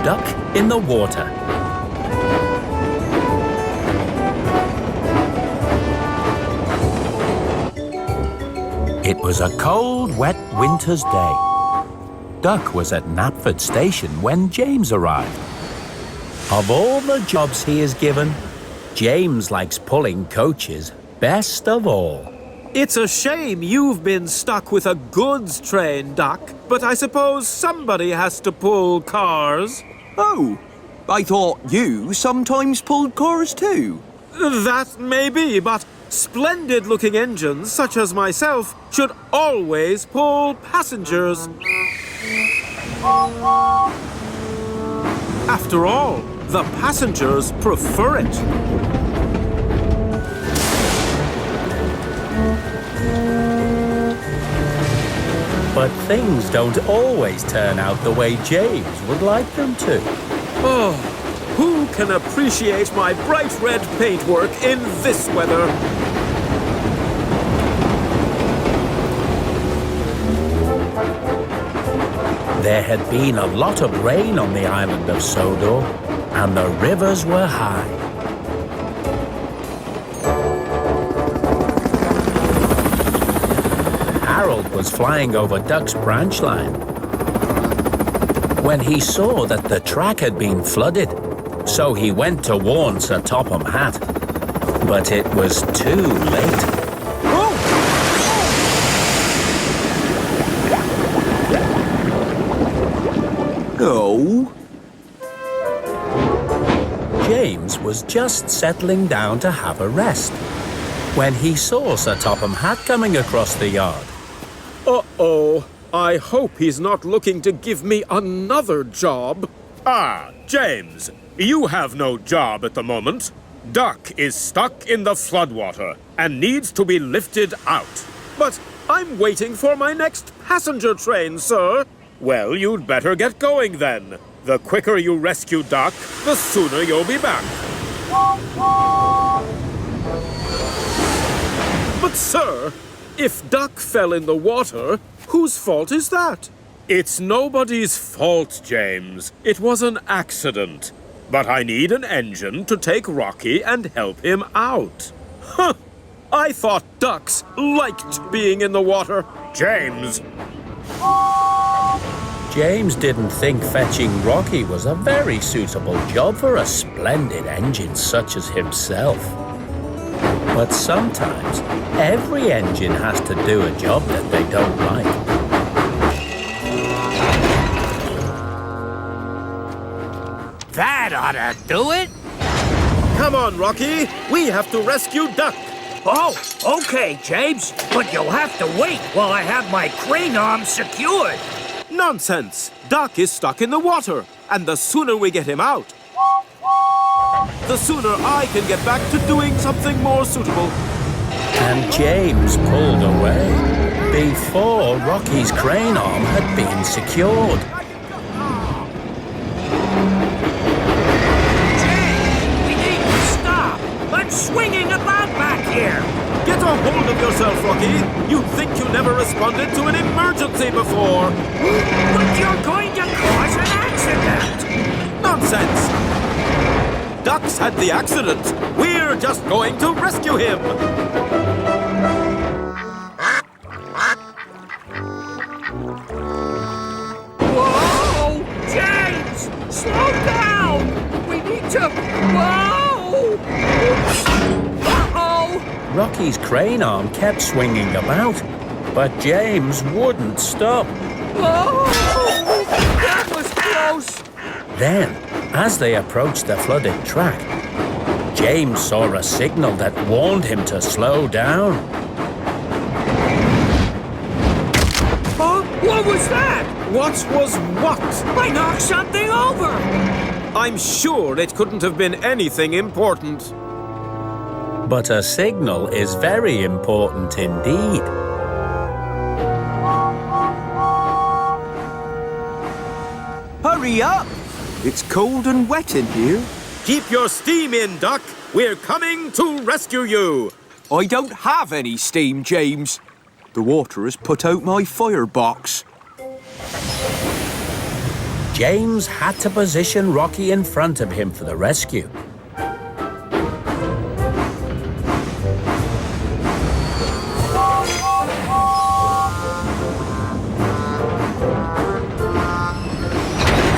Duck in the Water. It was a cold, wet winter's day. Duck was at Knapford Station when James arrived. Of all the jobs he is given, James likes pulling coaches best of all. It's a shame you've been stuck with a goods train, Duck, but I suppose somebody has to pull cars. Oh, I thought you sometimes pulled cars too. That may be, but splendid-looking engines, such as myself, should always pull passengers. After all, the passengers prefer it. But things don't always turn out the way James would like them to. Oh, who can appreciate my bright red paintwork in this weather? There had been a lot of rain on the island of Sodor, and the rivers were high. Harold was flying over Duck's branch line when he saw that the track had been flooded. So he went to warn Sir Topham Hatt, but it was too late. Oh. James was just settling down to have a rest when he saw Sir Topham Hatt coming across the yard. Uh-oh. I hope he's not looking to give me another job. Ah, James, you have no job at the moment. Duck is stuck in the floodwater and needs to be lifted out. But I'm waiting for my next passenger train, sir. Well, you'd better get going then. The quicker you rescue Duck, the sooner you'll be back. But, sir, if Duck fell in the water, whose fault is that? It's nobody's fault, James. It was an accident. But I need an engine to take Rocky and help him out. Huh! I thought ducks liked being in the water. James! James didn't think fetching Rocky was a very suitable job for a splendid engine such as himself. But sometimes, every engine has to do a job that they don't like. That ought to do it. Come on, Rocky. We have to rescue Duck. Oh, okay, James. But you'll have to wait while I have my crane arm secured. Nonsense. Duck is stuck in the water, and the sooner we get him out, the sooner I can get back to doing something more suitable. And James pulled away before Rocky's crane arm had been secured. Swinging about back here! Get a hold of yourself, Rocky! You'd think you never responded to an emergency before! But you're going to cause an accident! Nonsense! Duck's had the accident. We're just going to rescue him! Whoa! James! Slow down! We need to... Whoa! Uh-oh! Rocky's crane arm kept swinging about, but James wouldn't stop. Oh! That was close! Then, as they approached the flooded track, James saw a signal that warned him to slow down. Huh? What was that? What was what? I knocked something over! I'm sure it couldn't have been anything important. But a signal is very important indeed. Hurry up! It's cold and wet in here. Keep your steam in, Duck. We're coming to rescue you. I don't have any steam, James. The water has put out my firebox. James had to position Rocky in front of him for the rescue.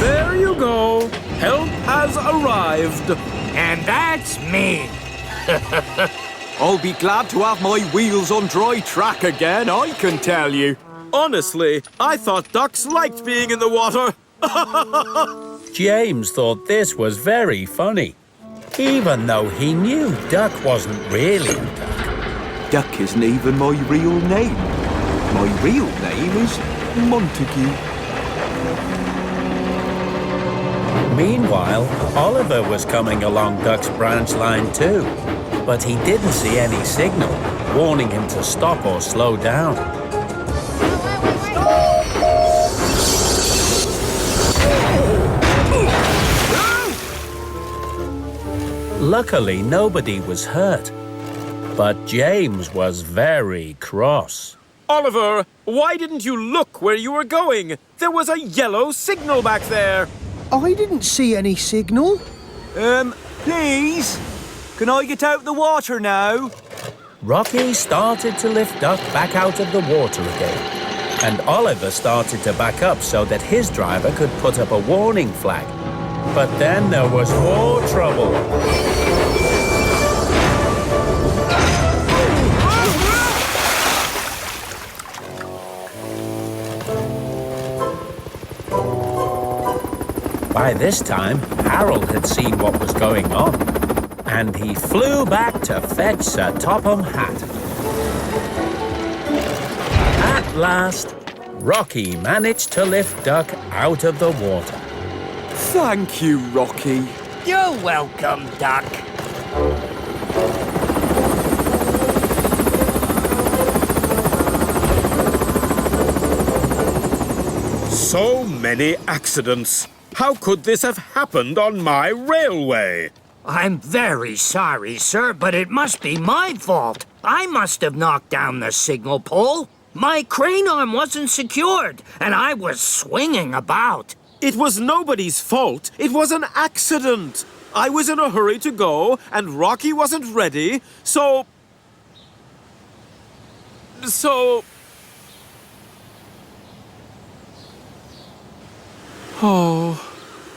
There you go. Help has arrived. And that's me. I'll be glad to have my wheels on dry track again, I can tell you. Honestly, I thought ducks liked being in the water. James thought this was very funny, even though he knew Duck wasn't really a duck. Duck isn't even my real name. My real name is Montague. Meanwhile, Oliver was coming along Duck's branch line too, but he didn't see any signal warning him to stop or slow down. Luckily, nobody was hurt, but James was very cross. Oliver, why didn't you look where you were going? There was a yellow signal back there. I didn't see any signal. Please? Can I get out the water now? Rocky started to lift Duck back out of the water again, and Oliver started to back up so that his driver could put up a warning flag. But then there was more trouble. By this time, Harold had seen what was going on, and he flew back to fetch Sir Topham Hatt. At last, Rocky managed to lift Duck out of the water. Thank you, Rocky. You're welcome, Duck. So many accidents. How could this have happened on my railway? I'm very sorry, sir, but it must be my fault. I must have knocked down the signal pole. My crane arm wasn't secured, and I was swinging about. It was nobody's fault. It was an accident. I was in a hurry to go, and Rocky wasn't ready, so... Oh,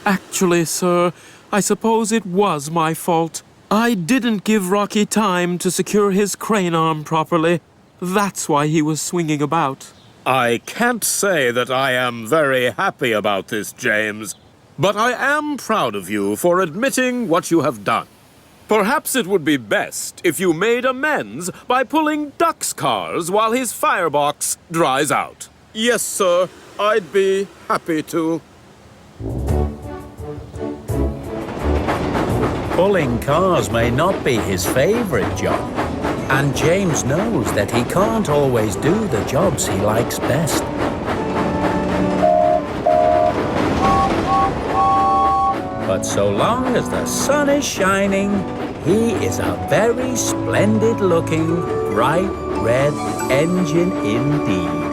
actually, sir, I suppose it was my fault. I didn't give Rocky time to secure his crane arm properly. That's why he was swinging about. I can't say that I am very happy about this, James, but I am proud of you for admitting what you have done. Perhaps it would be best if you made amends by pulling Duck's cars while his firebox dries out. Yes, sir, I'd be happy to. Pulling cars may not be his favorite job, and James knows that he can't always do the jobs he likes best. But so long as the sun is shining, he is a very splendid-looking, bright red engine indeed.